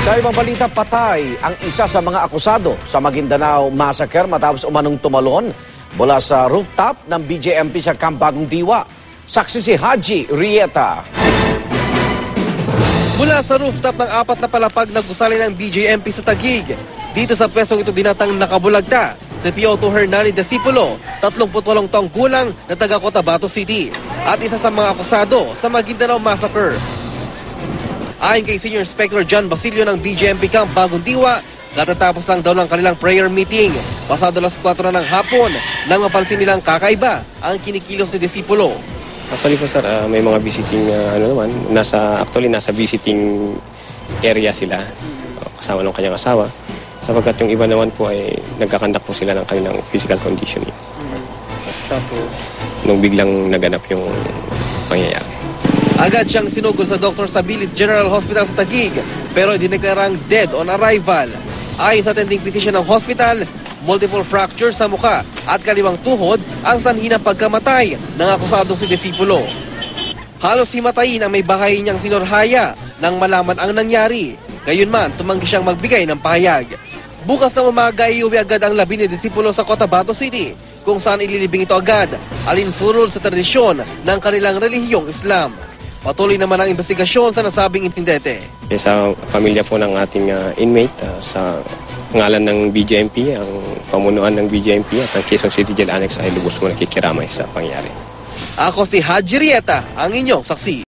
Sa ibang balita, patay ang isa sa mga akusado sa Maguindanao Massacre matapos umanong tumalon mula sa rooftop ng BJMP sa Camp Bagong Diwa. Saksi si Haji Rieta. Mula sa rooftop ng 4 na palapag na gusali ng BJMP sa Taguig. Dito sa pwestong ito dinatang nakabulagta si Pioto Hernani Discipulo, 38 taong gulang na taga Cotabato City at isa sa mga akusado sa Maguindanao Massacre. Ayon kay Senior Inspector John Basilio ng BJMP Camp Bagong Diwa, katatapos lang daw ng kanilang prayer meeting. Pasado alas 4 na ng hapon nang mapansin nilang kakaiba ang kinikilos ni Discipulo. Actually po sir, may mga visiting, nasa visiting area sila, kasama ng kanyang asawa. Sapagkat yung iba naman po ay nagkakandak po sila ng kanilang physical conditioning. Tapos, nung biglang naganap yung pangyayari. Agad siyang sinugod sa Dr. Sabilit General Hospital sa Taguig, pero dineklarang dead on arrival. Ayon sa attending physician ng hospital, multiple fractures sa muka at kaliwang tuhod ang sanhi ng pagkamatay ng akusadong si Discipulo. Halos himatayin ang may bahay niyang sinorhaya nang malaman ang nangyari. Gayunman, tumanggi siyang magbigay ng pahayag. Bukas ng umaga, iuwi agad ang labi ni Discipulo sa Cotabato City, kung saan ililibing ito agad, alinsunod sa tradisyon ng kanilang relihiyong Islam. Patuloy naman ang investigasyon sa nasabing insidente. Sa pamilya po ng ating inmate, sa ngalan ng BJMP, ang pamunuan ng BJMP at ang Quezon City Jail Annex ay lubos mo nakikiramay sa pangyari. Ako si Haji Rieta, ang inyong saksi.